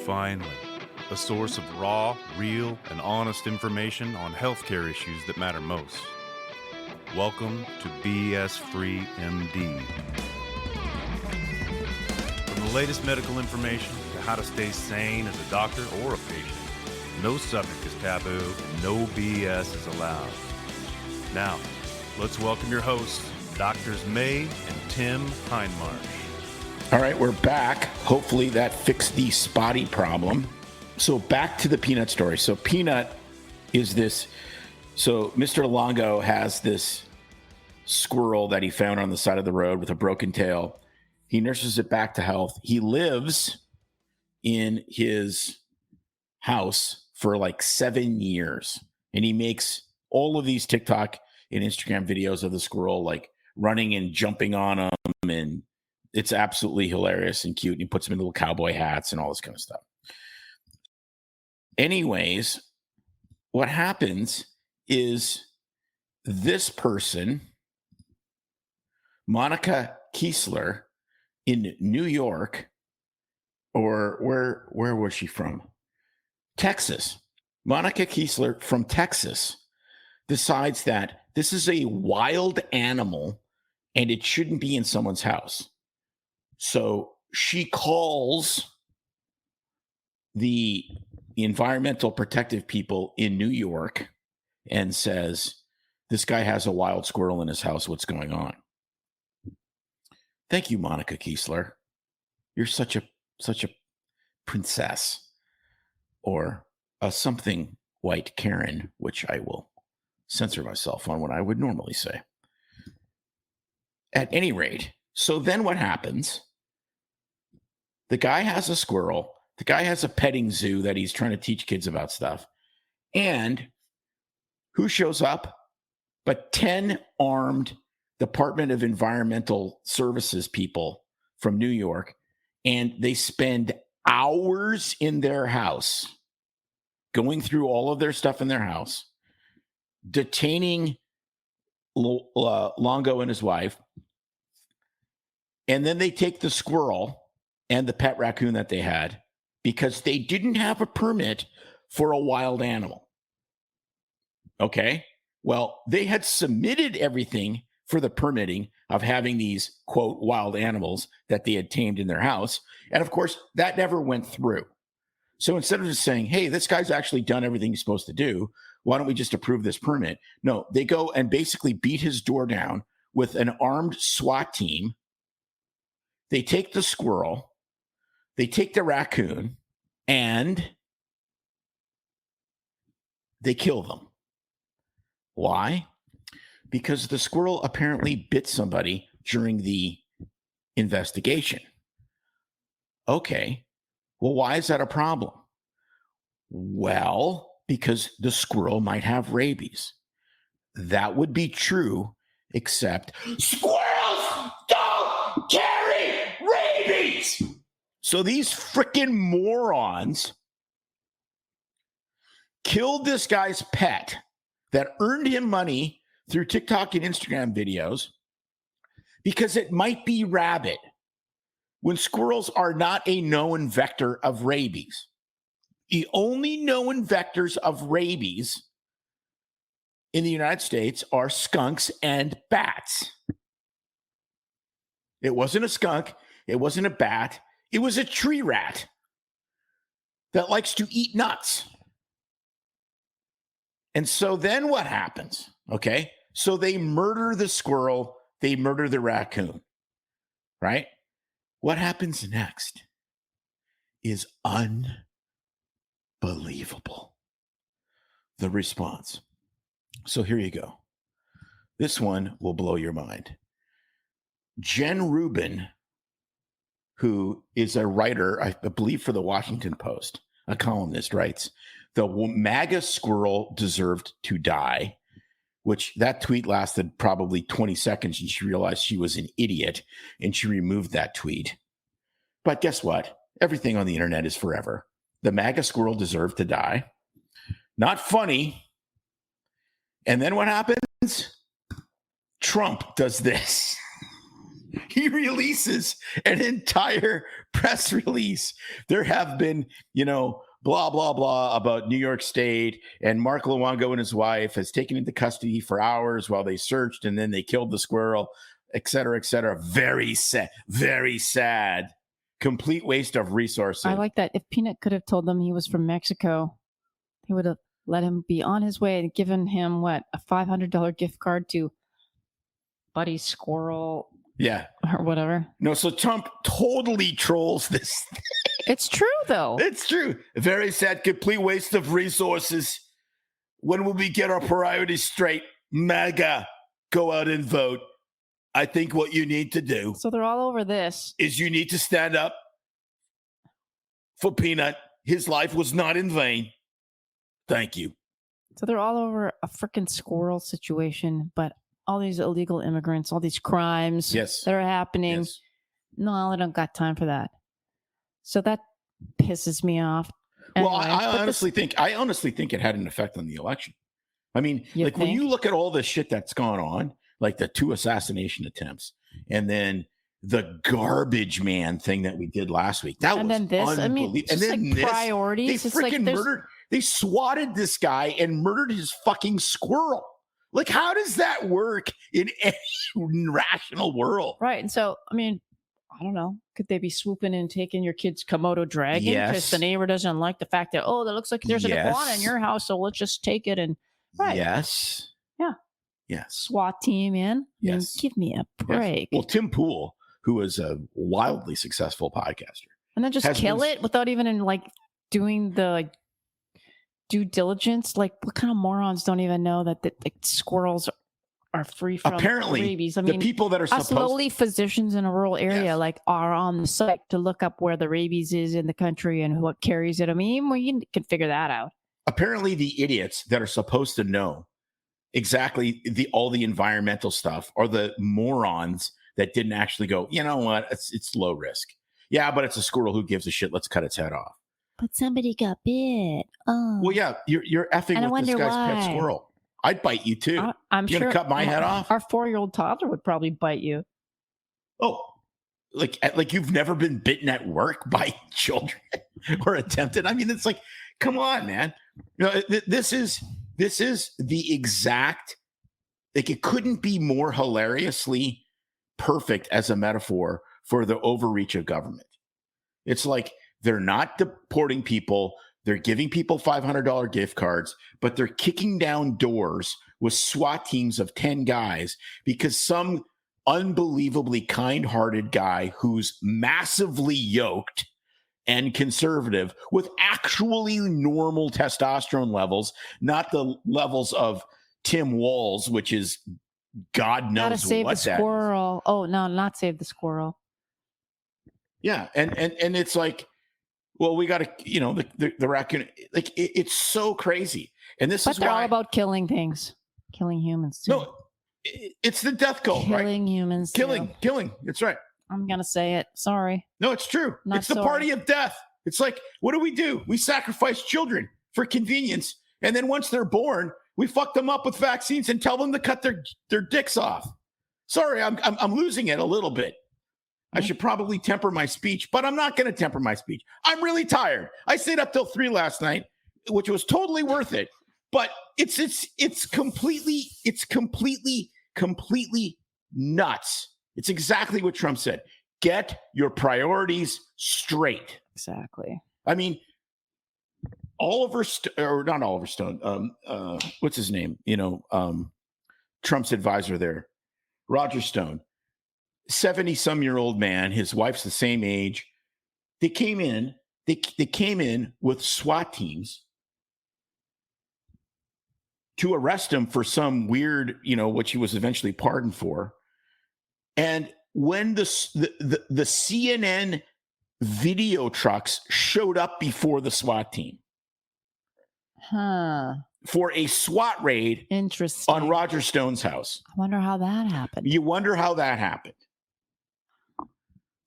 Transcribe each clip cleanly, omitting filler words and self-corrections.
finally, a source of raw, real, and honest information on healthcare issues that matter most. Welcome to BS Free MD. From the latest medical information to how to stay sane as a doctor or a patient, no subject is taboo, no BS is allowed. Now, let's welcome your hosts, Doctors May and Tim Hindmarsh. All right, we're back. Hopefully that fixed the spotty problem. So back to the Peanut story. So Peanut is this, so Mr. Longo has this squirrel that he found on the side of the road with a broken tail. He nurses it back to health. He lives in his house for like 7 years. And he makes all of these TikTok and Instagram videos of the squirrel, like running and jumping on him. And it's absolutely hilarious and cute. And he puts them in little cowboy hats and all this kind of stuff. Anyways, what happens is this person, Monica Kiesler in New York, or where was she from? Texas. Monica Kiesler from Texas decides that this is a wild animal and it shouldn't be in someone's house. So she calls the environmental protective people in New York and says, this guy has a wild squirrel in his house. What's going on? Thank you, Monica Kiesler. You're such a princess, or a something white Karen, which I will censor myself on what I would normally say. At any rate, so then what happens? The guy has a squirrel. The guy has a petting zoo that he's trying to teach kids about stuff. And who shows up but 10 armed Department of Environmental Services people from New York, and they spend hours in their house, going through all of their stuff in their house, detaining Longo and his wife, and then they take the squirrel and the pet raccoon that they had because they didn't have a permit for a wild animal. Okay? Well, they had submitted everything for the permitting of having these, quote, wild animals that they had tamed in their house. And of course, that never went through. So instead of just saying, hey, this guy's actually done everything he's supposed to do, why don't we just approve this permit? No, they go and basically beat his door down with an armed SWAT team. They take the squirrel, they take the raccoon, and they kill them. Why? Because the squirrel apparently bit somebody during the investigation. Okay, well, why is that a problem? Well, because the squirrel might have rabies. That would be true, except squirrels don't carry rabies. So these freaking morons killed this guy's pet that earned him money through TikTok and Instagram videos because it might be rabid, when squirrels are not a known vector of rabies. The only known vectors of rabies in the United States are skunks and bats. It wasn't a skunk. It wasn't a bat. It was a tree rat that likes to eat nuts. And so then what happens? Okay, so they murder the squirrel. They murder the raccoon, right? What happens next is unbelievable. The response. So here you go. This one will blow your mind. Jen Rubin, who is a writer, I believe, for the Washington Post, a columnist, writes, the MAGA squirrel deserved to die, which that tweet lasted probably 20 seconds, and she realized she was an idiot, and she removed that tweet. But guess what? Everything on the internet is forever. The MAGA squirrel deserved to die. Not funny. And then what happens? Trump does this. he releases an entire press release. There have been, blah, blah, blah about New York State, and Mark Luongo and his wife has taken into custody for hours while they searched, and then they killed the squirrel, et cetera, et cetera. Very sad, very sad. Complete waste of resources. I like that. If Peanut could have told them he was from Mexico, he would have let him be on his way and given him, a $500 gift card to Buddy Squirrel. Yeah. Or whatever. No, so Trump totally trolls this. It's true, though. It's true. Very sad, complete waste of resources. When will we get our priorities straight? MAGA, go out and vote. I think what you need to do. So they're all over this. Is you need to stand up for Peanut. His life was not in vain. Thank you. So they're all over a freaking squirrel situation, but all these illegal immigrants, all these crimes that are happening. Yes. No, I don't got time for that. So that pisses me off. Well, I honestly think it had an effect on the election. I mean, when you look at all the shit that's gone on, like the 2 assassination attempts, and then the garbage man thing that we did last week, that was unbelievable. I mean, and then priorities. They freaking murdered. They swatted this guy and murdered his fucking squirrel. Like, how does that work in any rational world? Right. And so, I mean, I don't know. Could they be swooping and taking your kid's Komodo dragon because the neighbor doesn't like the fact that, that looks like there's an iguana in your house, so let's just take it and Yes. Yeah. Yes. SWAT team in. Yes. I mean, give me a break. Yes. Well, Tim Pool, who is a wildly successful podcaster, and then just kill it without even doing the due diligence. Like, what kind of morons don't even know that the squirrels are free from rabies? I mean, the people that are us lowly physicians in a rural area are on the site to look up where the rabies is in the country and what carries it. I mean, you can figure that out. Apparently, the idiots that are supposed to know exactly all the environmental stuff are the morons that didn't actually go, you know what, it's low risk. Yeah, but it's a squirrel. Who gives a shit? Let's cut its head off. But somebody got bit. Oh. Well, yeah, you're effing with this guy's pet squirrel. I'd bite you too. I'm sure. Gonna cut my head off? Our 4-year-old toddler would probably bite you. Oh, like you've never been bitten at work by children or attempted? I mean, it's like, come on, man. This is the exact, it couldn't be more hilariously perfect as a metaphor for the overreach of government. It's like they're not deporting people. They're giving people $500 gift cards, but they're kicking down doors with SWAT teams of 10 guys because some unbelievably kind-hearted guy who's massively yoked and conservative with actually normal testosterone levels, not the levels of Tim Walz, which is God knows Gotta save what the that squirrel. Is. Oh, no, not save the squirrel. Yeah, and it's like, well, we got to, the raccoon. Like, it's so crazy, and this but is they're why all about killing things, killing humans too. No, it's the death cult, right? Killing humans, killing. That's right. I'm gonna say it. Sorry. No, it's true. Not it's the sorry. party of death. It's like, what do? We sacrifice children for convenience, and then once they're born, we fuck them up with vaccines and tell them to cut their dicks off. Sorry, I'm losing it a little bit. I should probably temper my speech, but I'm not going to temper my speech. I'm really tired. I stayed up till 3 last night, which was totally worth it. But it's completely nuts. It's exactly what Trump said. Get your priorities straight. Exactly. I mean, not Oliver Stone. What's his name? Trump's advisor there, Roger Stone. 70-some-year-old man. His wife's the same age. They came in. They came in with SWAT teams to arrest him for some weird, which he was eventually pardoned for. And when the CNN video trucks showed up before the SWAT team, for a SWAT raid, interesting, on Roger Stone's house. I wonder how that happened. You wonder how that happened.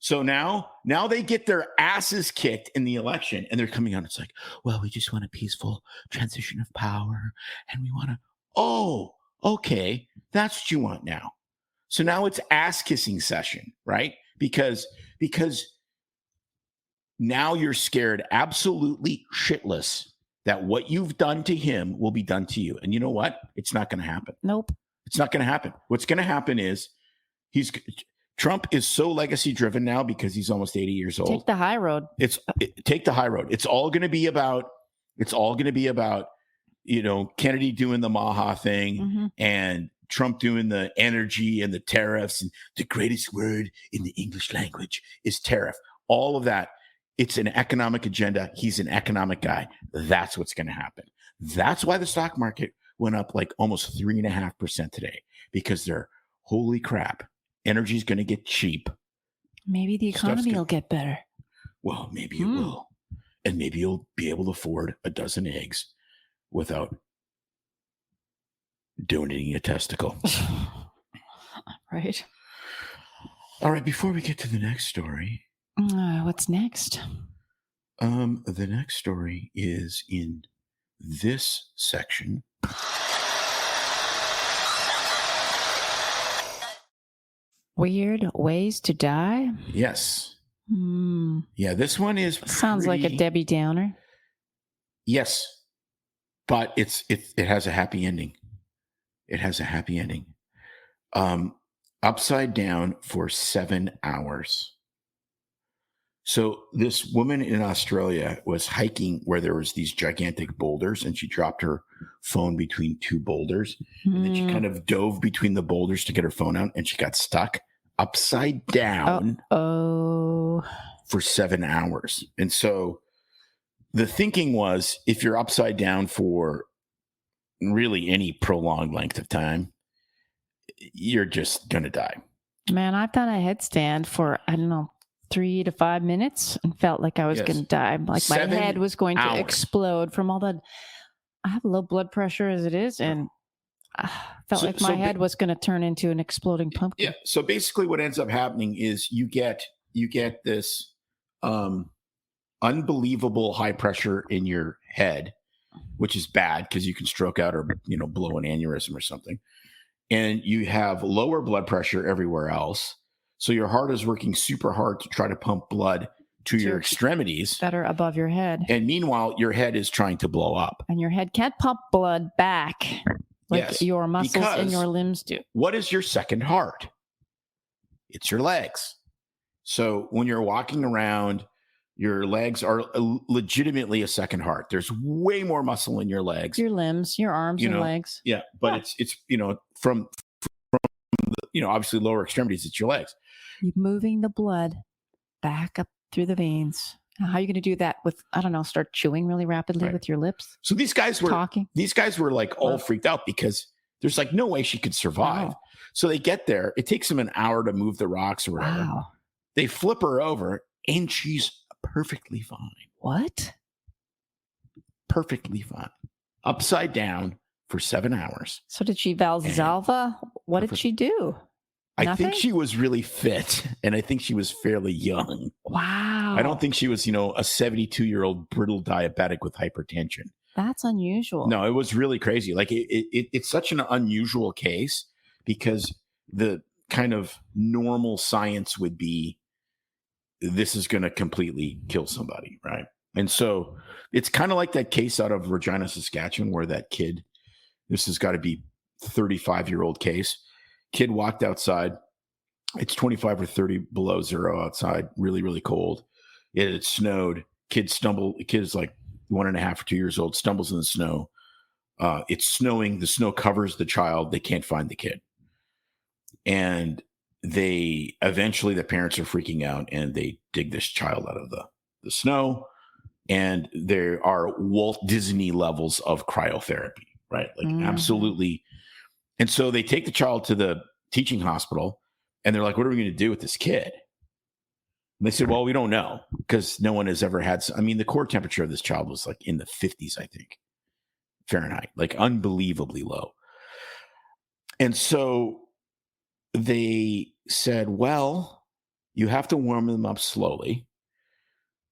So now they get their asses kicked in the election, and they're coming out. It's like, well, we just want a peaceful transition of power, and we want to. Oh, okay, that's what you want now. So now it's ass kissing session, right? Because now you're scared absolutely shitless that what you've done to him will be done to you. And you know what? It's not going to happen. Nope. It's not going to happen. What's going to happen is Trump is so legacy driven now because he's almost 80 years old. Take the high road. Take the high road. It's all going to be about, Kennedy doing the Maha thing and Trump doing the energy and the tariffs, and the greatest word in the English language is tariff. All of that. It's an economic agenda. He's an economic guy. That's what's going to happen. That's why the stock market went up like almost 3.5% today, because they're, holy crap, energy is going to get cheap. Maybe the economy will get better. Well, maybe it will. And maybe you'll be able to afford a dozen eggs without donating a testicle. Right. All right. Before we get to the next story. What's next? The next story is in this section. Weird ways to die? Yes. Yeah, this one is sounds like a Debbie Downer. Yes. But it has a happy ending. It has a happy ending. Upside down for 7 hours. So this woman in Australia was hiking where there was these gigantic boulders, and she dropped her phone between two boulders. And then she kind of dove between the boulders to get her phone out, and she got stuck upside down for 7 hours. And so the thinking was, if you're upside down for really any prolonged length of time, you're just going to die. Man, I've done a headstand for, 3 to 5 minutes and felt like I was going to die. Like my head was going to explode from all the, I have low blood pressure as it is. And I felt like my head was going to turn into an exploding pumpkin. Yeah. So basically what ends up happening is you get this unbelievable high pressure in your head, which is bad because you can stroke out or, blow an aneurysm or something. And you have lower blood pressure everywhere else. So your heart is working super hard to try to pump blood to your extremities that are above your head. And meanwhile, your head is trying to blow up. And your head can't pump blood back like your muscles and your limbs do. What is your second heart? It's your legs. So when you're walking around, your legs are legitimately a second heart. There's way more muscle in your legs. Your limbs, your arms and legs. Yeah, but it's from the, obviously lower extremities, it's your legs. You're moving the blood back up through the veins. Now, how are you going to do that with, start chewing really rapidly with your lips? So these guys were talking. These guys were like all freaked out because there's like no way she could survive. Wow. So they get there. It takes them an hour to move the rocks or whatever. Wow. They flip her over and she's perfectly fine. What? Perfectly fine. Upside down for 7 hours. So did she Valsalva? What did she do? I think she was really fit, and I think she was fairly young. Wow. I don't think she was, a 72-year-old brittle diabetic with hypertension. That's unusual. No, it was really crazy. Like it's such an unusual case because the kind of normal science would be this is going to completely kill somebody, right? And so it's kind of like that case out of Regina, Saskatchewan, where that kid, this has got to be 35-year-old case. Kid walked outside. It's 25 or 30 below zero outside, really, really cold. It had snowed. Kid is like 1.5 or 2 years old, stumbles in the snow. It's snowing. The snow covers the child. They can't find the kid. And the parents are freaking out and they dig this child out of the snow. And there are Walt Disney levels of cryotherapy, right? Like absolutely. And so they take the child to the teaching hospital and they're like, what are we going to do with this kid? And they said, well, we don't know because no one has ever had. The core temperature of this child was like in the 50s, I think, Fahrenheit, like unbelievably low. And so they said, well, you have to warm them up slowly.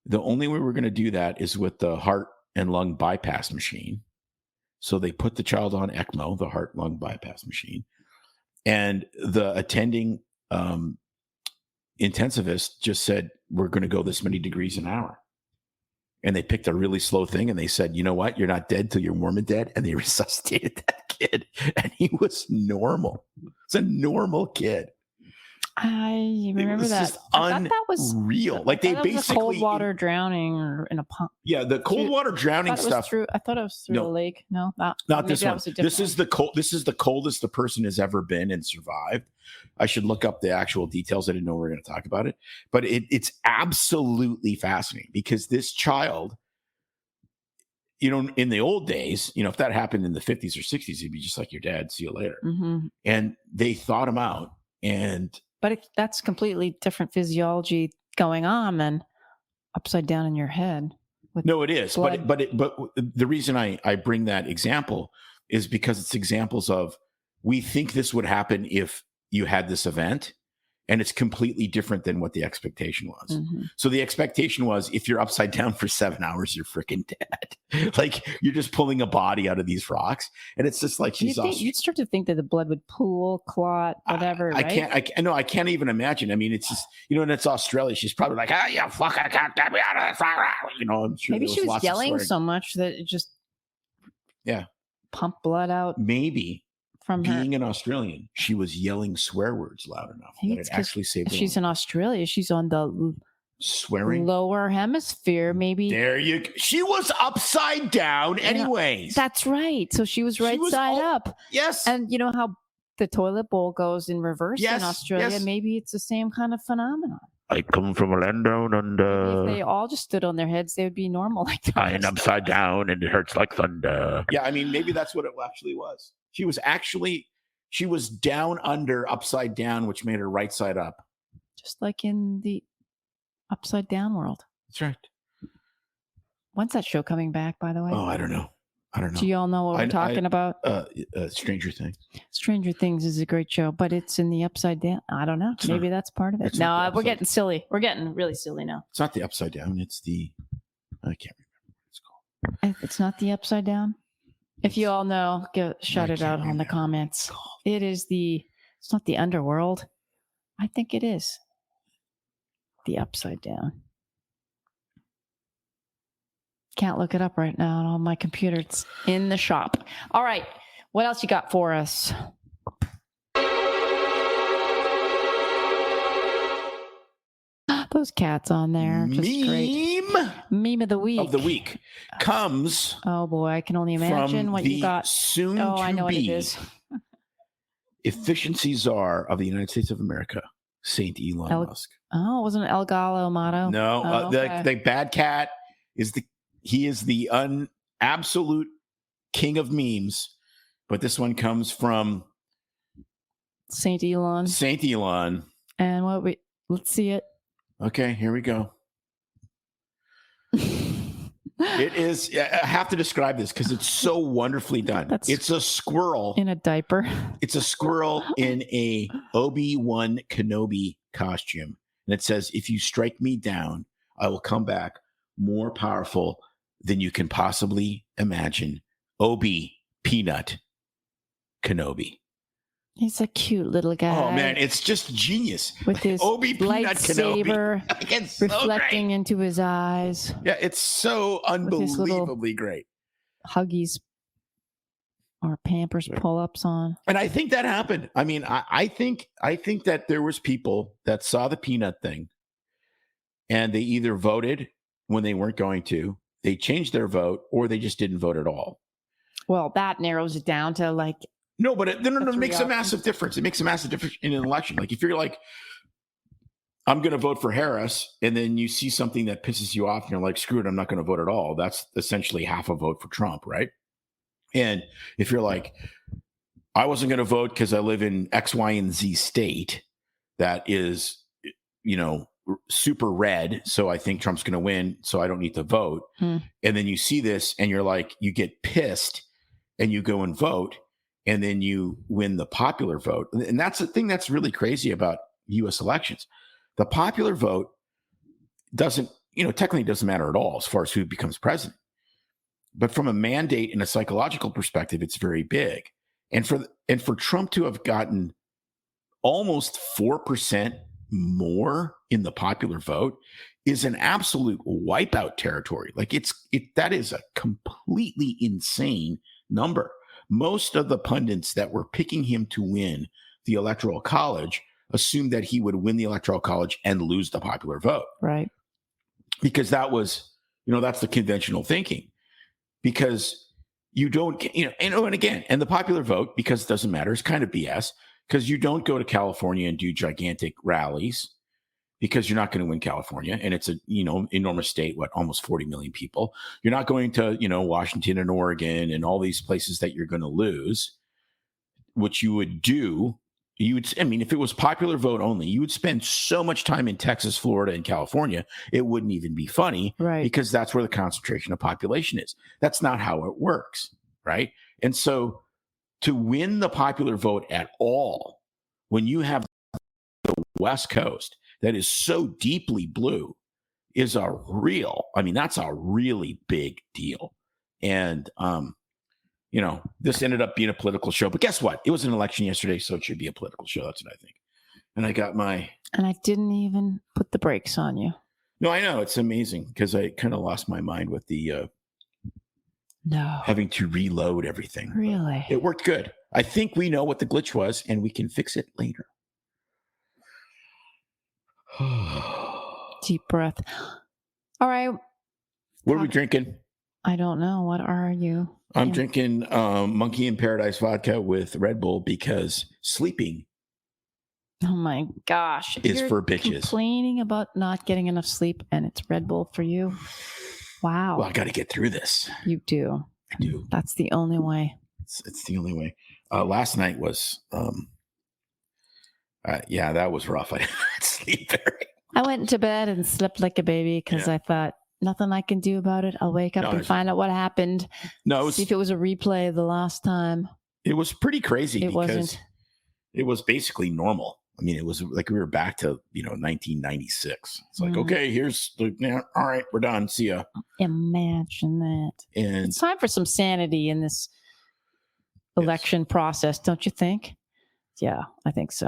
The only way we're going to do that is with the heart and lung bypass machine. So they put the child on ECMO, the heart lung bypass machine. And the attending intensivist just said, we're going to go this many degrees an hour. And they picked a really slow thing and they said, you know what? You're not dead till you're Mormon dead. And they resuscitated that kid. And he was normal. It's a normal kid. I remember that. Just unreal. Like they basically cold water drowning or in a pump. Yeah, the cold water drowning stuff. I thought it was through a lake. No, not this one. This is the coldest the person has ever been and survived. I should look up the actual details. I didn't know we were going to talk about it, but it's absolutely fascinating because this child, in the old days, if that happened in the 50s or 60s, he'd be just like your dad. See you later. Mm-hmm. And they thought him out. But that's completely different physiology going on than upside down in your head. No, it is. But the reason I bring that example is because it's examples of, we think this would happen if you had this event, and it's completely different than what the expectation was. Mm-hmm. So the expectation was, if you're upside down for 7 hours, you're freaking dead. Like you're just pulling a body out of these rocks. And it's just like, you'd start to think that the blood would pool, clot, whatever. I can't even imagine. I mean, it's just, and it's Australia. She's probably like, you fucking can't get me out of this. I'm sure maybe she was yelling so much that it just pumped blood out. Maybe. From being an Australian, she was yelling swear words loud enough that it actually saved her. She's in Australia. She's on the swearing lower hemisphere. Maybe she was upside down, anyways. That's right. So she was side up. Yes. And you know how the toilet bowl goes in reverse in Australia? Yes. Maybe it's the same kind of phenomenon. I come from a land down under. If they all just stood on their heads, they would be normal like that. I'm upside down and it hurts like thunder. Yeah, I mean, maybe that's what it actually was. She was down under, upside down, which made her right side up. Just like in the upside down world. That's right. When's that show coming back, by the way? Oh, I don't know. Do you all know what we're talking about? Stranger Things. Stranger Things is a great show, but it's in the upside down. I don't know. Maybe that's part of it. No, we're getting silly. We're getting really silly now. It's not the upside down. It's the, I can't remember what it's called. It's not the upside down. If you all know, shout it out on the comments. It's not the underworld. I think it is the upside down. Can't look it up right now on my computer. It's in the shop. All right. What else you got for us? Those cats on there. Just great. Meme of the week. Comes. Oh boy, I can only imagine what you got. I know what it is. Efficiency czar of the United States of America, Saint Elon Musk. Oh, it wasn't an El Gallo motto. No, the bad cat is the absolute king of memes, but this one comes from Saint Elon. And let's see it. Okay, here we go. It is, I have to describe this because it's so wonderfully done. It's a squirrel in a diaper. It's a squirrel in a Obi-Wan Kenobi costume. And it says, if you strike me down, I will come back more powerful than you can possibly imagine. Obi Peanut Kenobi. He's a cute little guy. Oh man, it's just genius. With his Obi lightsaber reflecting into his eyes. Yeah, it's so unbelievably great. Huggies or Pampers pull-ups on. And I think that happened. I mean, I think that there was people that saw the peanut thing and they either voted when they weren't going to, they changed their vote, or they just didn't vote at all. Well, that narrows it down to like No, but it makes a massive difference. It makes a massive difference in an election. Like if you're like, I'm going to vote for Harris, and then you see something that pisses you off and you're like, screw it, I'm not going to vote at all. That's essentially half a vote for Trump, right? And if you're like, I wasn't going to vote because I live in X, Y, and Z state that is, super red, so I think Trump's going to win, so I don't need to vote. And then you see this and you're like, you get pissed and you go and vote. And then you win the popular vote. And that's the thing that's really crazy about U.S. elections. The popular vote technically doesn't matter at all as far as who becomes president. But from a mandate and a psychological perspective, it's very big. And for Trump to have gotten almost 4% more in the popular vote is an absolute wipeout territory. Like that is a completely insane number. Most of the pundits that were picking him to win the Electoral College assumed that he would win the Electoral College and lose the popular vote. Right. Because that was, that's the conventional thinking. Because you don't, and again, and the popular vote, because it doesn't matter, is kind of BS, because you don't go to California and do gigantic rallies because you're not going to win California. And it's a, enormous state, almost 40 million people. You're not going to, Washington and Oregon and all these places that you're going to lose. What you would do, if it was popular vote only, you would spend so much time in Texas, Florida, and California, it wouldn't even be funny, right? Because that's where the concentration of population is. That's not how it works, right? And so to win the popular vote at all, when you have the West Coast that is so deeply blue, that's a really big deal. And, this ended up being a political show. But guess what? It was an election yesterday, so it should be a political show. That's what I think. And I got And I didn't even put the brakes on you. No, I know. It's amazing because I kind of lost my mind with the having to reload everything. Really? But it worked good. I think we know what the glitch was, and we can fix it later. Deep breath. All right. What are we drinking? I don't know. What are you? I'm drinking Monkey in Paradise vodka with Red Bull because sleeping. Oh my gosh. Is for bitches. Complaining about not getting enough sleep and it's Red Bull for you. Wow. Well, I got to get through this. You do. I do. That's the only way. It's the only way. Last night was, that was rough. I didn't sleep very. I went to bed and slept like a baby because I thought, nothing I can do about it. I'll wake up and find out what happened. See if it was a replay of the last time. It was pretty crazy. It wasn't. It was basically normal. It was like we were back to 1996. It's like, okay, here's all right, we're done. See ya. Imagine that. And it's time for some sanity in this election process, don't you think? Yeah, I think so.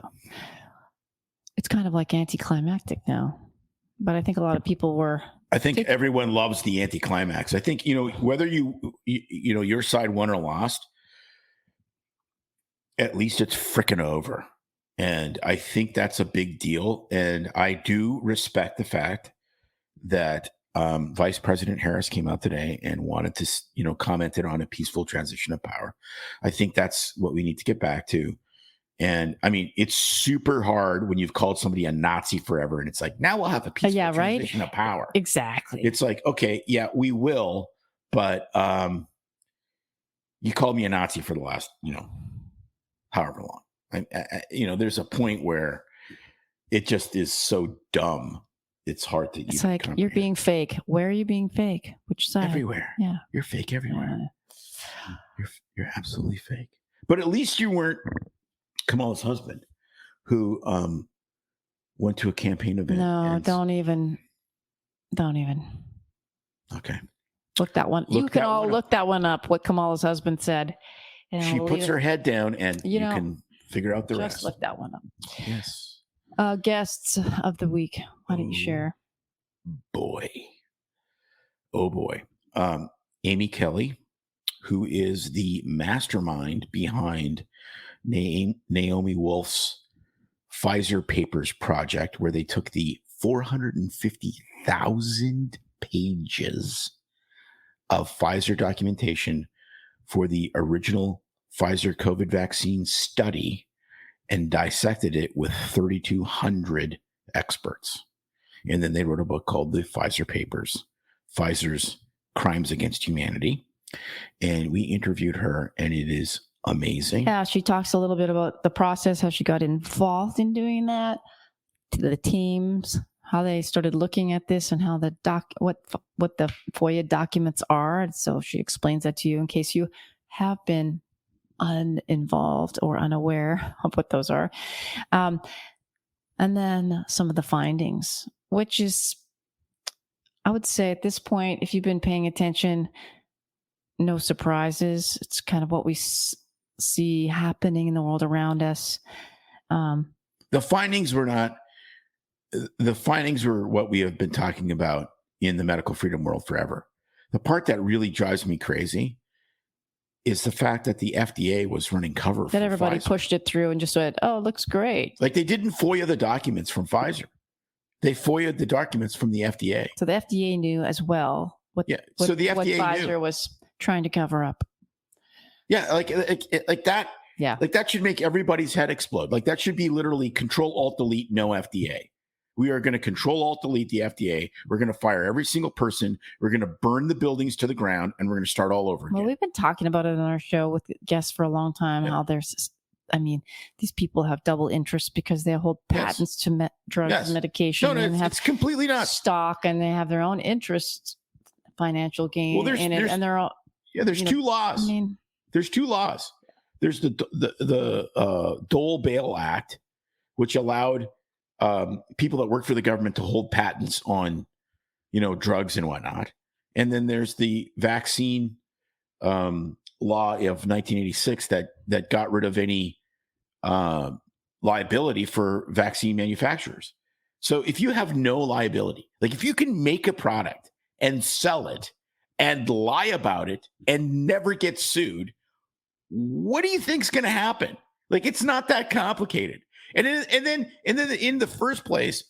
It's kind of like anticlimactic now, but I think a lot of people were. I think everyone loves the anticlimax. I think, whether your side won or lost, at least it's frickin' over. And I think that's a big deal. And I do respect the fact that Vice President Harris came out today and wanted to, commented on a peaceful transition of power. I think that's what we need to get back to. And it's super hard when you've called somebody a Nazi forever. And it's like, now we'll have a peaceful transition of power. Exactly. It's like, okay, yeah, we will. But you called me a Nazi for the last, however long. There's a point where it just is so dumb. It's hard to. It's like comprehend. You're being fake. Where are you being fake? Which side? Everywhere. Yeah, you're fake everywhere. Yeah. You're absolutely fake. But at least you weren't Kamala's husband, who went to a campaign event. No, don't even. Okay. Look that one. You can all look that one up. What Kamala's husband said. She puts her head down, and you can figure out the rest. Just look that one up. Yes. Guests of the week. Why don't you share? Boy. Oh boy. Amy Kelly, who is the mastermind behind Naomi Wolf's Pfizer Papers project, where they took the 450,000 pages of Pfizer documentation for the original Pfizer COVID vaccine study and dissected it with 3,200 experts. And then they wrote a book called The Pfizer Papers, Pfizer's Crimes Against Humanity. And we interviewed her, and it is amazing. Yeah, she talks a little bit about the process, how she got involved in doing that, the teams, how they started looking at this, and how the what the FOIA documents are. And so she explains that to you in case you have been uninvolved or unaware of what those are. And then some of the findings, which is, I would say at this point, if you've been paying attention, no surprises. It's kind of what we see happening in the world around us. The findings were not. The findings were what we have been talking about in the medical freedom world forever. The part that really drives me crazy is the fact that the FDA was running cover for everybody Pfizer. Pushed it through and just said, "Oh, it looks great." Like they didn't FOIA the documents from Pfizer; they FOIA'd the documents from the FDA. So the FDA knew as well what so the FDA what Pfizer was trying to cover up. Yeah, like that. Yeah, like that should make everybody's head explode. Like that should be literally Control Alt Delete no FDA. We are going to Control Alt Delete the FDA. We're going to fire every single person. We're going to burn the buildings to the ground, and we're going to start all over again. Well, we've been talking about it on our show with guests for a long time. How these people have double interest because they hold patents to drugs and medication. No, and it's completely nuts. Stock, and they have their own interests, financial gain in it, and they're all. Yeah, there's two laws. There's two laws. There's the Dole Bail Act, which allowed people that work for the government to hold patents on, drugs and whatnot. And then there's the vaccine law of 1986 that got rid of any liability for vaccine manufacturers. So if you have no liability, like if you can make a product and sell it and lie about it and never get sued, what do you think's going to happen? Like, it's not that complicated. And then in the first place,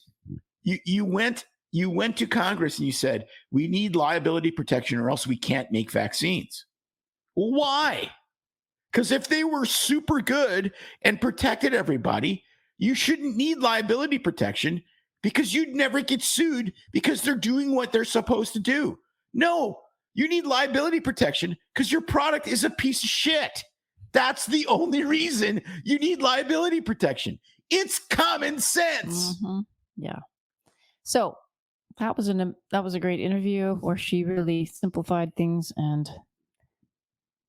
you went to Congress and you said, we need liability protection or else we can't make vaccines. Why? Because if they were super good and protected everybody, you shouldn't need liability protection because you'd never get sued because they're doing what they're supposed to do. No, you need liability protection because your product is a piece of shit. That's the only reason you need liability protection. It's common sense. Mm-hmm. Yeah. So that was a great interview where she really simplified things and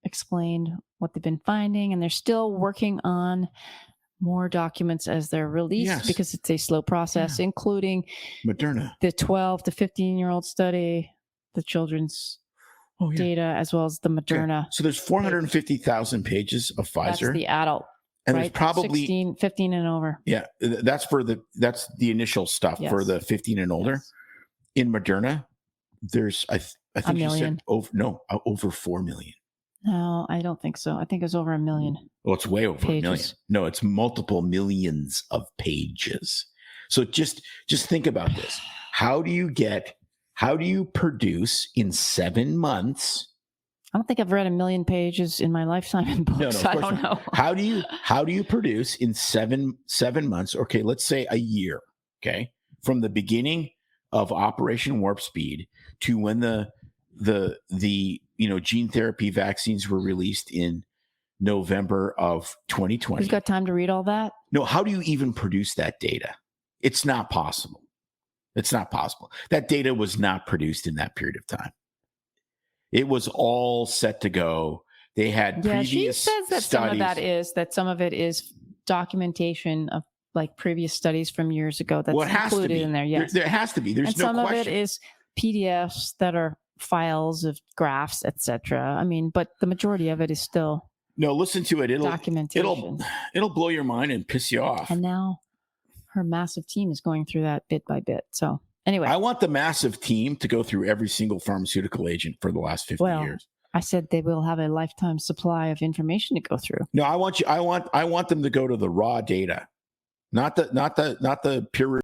explained what they've been finding, and they're still working on more documents as they're released because it's a slow process, including Moderna, the 12 to 15-year-old study, the children's data, as well as the Moderna. Okay. So there's 450,000 pages of Pfizer. That's the adult. And there's probably 15 and over. Yeah, that's the initial stuff for the 15 and older. Yes. In Moderna, there's I think you said over 4 million. No, I don't think so. I think it's over 1 million. Well, it's way over 1 million. No, it's multiple millions of pages. So just think about this. How do you produce in 7 months? I don't think I've read 1 million pages in my lifetime in books. No, I don't know. How do you produce in seven months? Okay, let's say a year. Okay, from the beginning of Operation Warp Speed to when the gene therapy vaccines were released in November of 2020. You've got time to read all that? No, how do you even produce that data? It's not possible. It's not possible. That data was not produced in that period of time. It was all set to go. They had previous she says that studies. some of it is documentation of like previous studies from years ago that's included in there. Yes, there has to be. There's no question. Some of it is PDFs that are files of graphs, etc. I mean, but the majority of it is still listen to it. Documentation. It'll blow your mind and piss you off. And now her massive team is going through that bit by bit. So anyway, I want the massive team to go through every single pharmaceutical agent for the last 50 years. I said they will have a lifetime supply of information to go through. No, I want them to go to the raw data, not the peer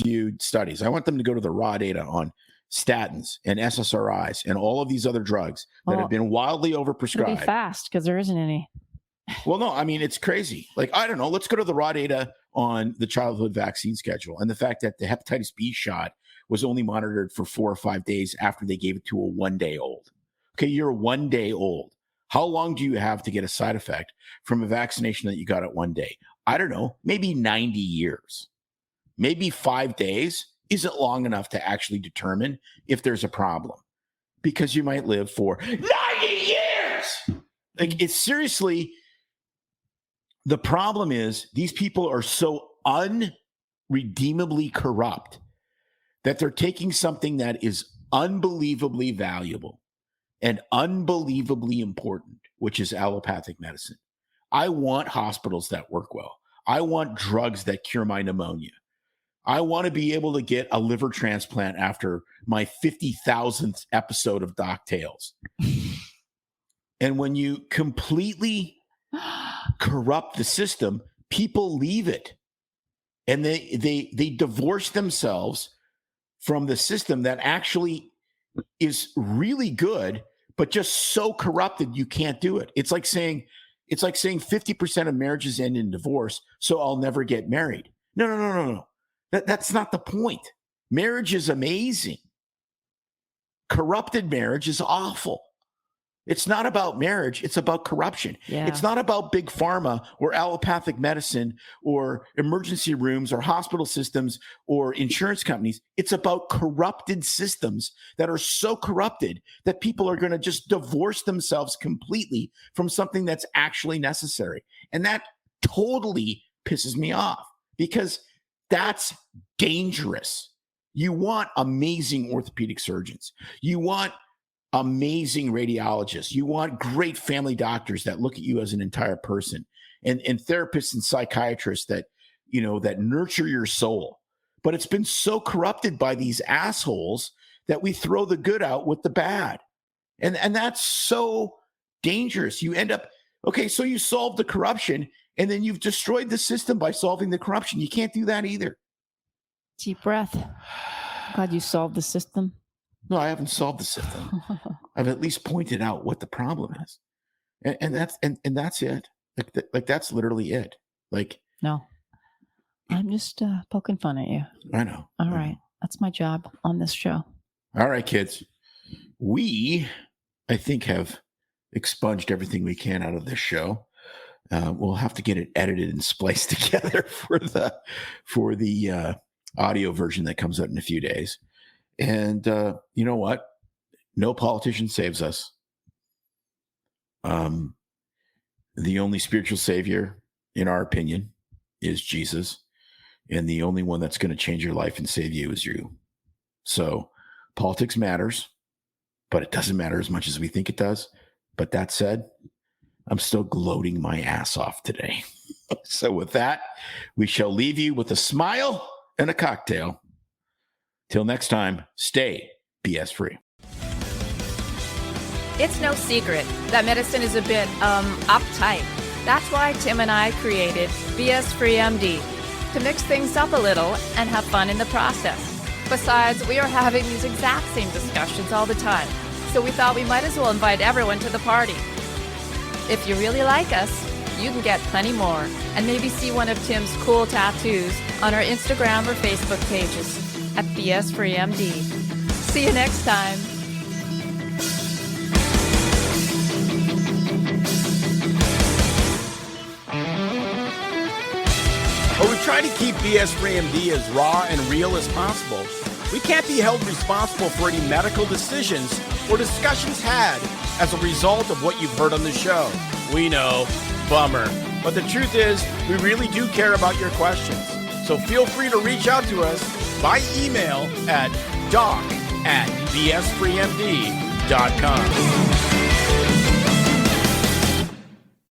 reviewed studies. I want them to go to the raw data on statins and SSRIs and all of these other drugs that have been wildly overprescribed. It'll be fast because there isn't any. Well, no, I mean, it's crazy. Like, I don't know. Let's go to the raw data on the childhood vaccine schedule and the fact that the hepatitis B shot was only monitored for 4 or 5 days after they gave it to a 1-day-old. Okay, you're 1 day old. How long do you have to get a side effect from a vaccination that you got at 1 day? I don't know, maybe 90 years. Maybe 5 days isn't long enough to actually determine if there's a problem because you might live for 90 years. Like, it's seriously, the problem is these people are so unredeemably corrupt that they're taking something that is unbelievably valuable and unbelievably important, which is allopathic medicine. I want hospitals that work well. I want drugs that cure my pneumonia. I want to be able to get a liver transplant after my 50,000th episode of DOCTALES. And when you completely corrupt the system, people leave it. And they divorce themselves from the system that actually is really good, but just so corrupted you can't do it. It's like saying 50% of marriages end in divorce, so I'll never get married. No. That's not the point. Marriage is amazing. Corrupted marriage is awful. It's not about marriage. It's about corruption. Yeah. It's not about big pharma or allopathic medicine or emergency rooms or hospital systems or insurance companies. It's about corrupted systems that are so corrupted that people are going to just divorce themselves completely from something that's actually necessary. And that totally pisses me off because that's dangerous. You want amazing orthopedic surgeons. You want amazing radiologists. You want great family doctors that look at you as an entire person, and therapists and psychiatrists that, that nurture your soul. But it's been so corrupted by these assholes that we throw the good out with the bad. And that's so dangerous. You end up, okay, so you solve the corruption and then you've destroyed the system by solving the corruption. You can't do that either. Deep breath. Glad you solved the system. No, I haven't solved the system. I've at least pointed out what the problem is, and that's it. Like that's literally it. Like, no, I'm just poking fun at you. I know. All right, that's my job on this show. All right, kids. We, I think, have expunged everything we can out of this show. We'll have to get it edited and spliced together for the audio version that comes out in a few days. And you know what? No politician saves us. The only spiritual savior, in our opinion, is Jesus. And the only one that's going to change your life and save you is you. So politics matters, but it doesn't matter as much as we think it does. But that said, I'm still gloating my ass off today. So with that, we shall leave you with a smile and a cocktail. Till next time, stay BS free. It's no secret that medicine is a bit uptight. That's why Tim and I created BS Free MD to mix things up a little and have fun in the process. Besides, we are having these exact same discussions all the time, so we thought we might as well invite everyone to the party. If you really like us, you can get plenty more and maybe see one of Tim's cool tattoos on our Instagram or Facebook pages at BS Free MD. See you next time. While we try to keep BS Free MD as raw and real as possible, we can't be held responsible for any medical decisions or discussions had as a result of what you've heard on the show. We know, bummer. But the truth is, we really do care about your questions. So feel free to reach out to us by email at doc@bsfreemd.com.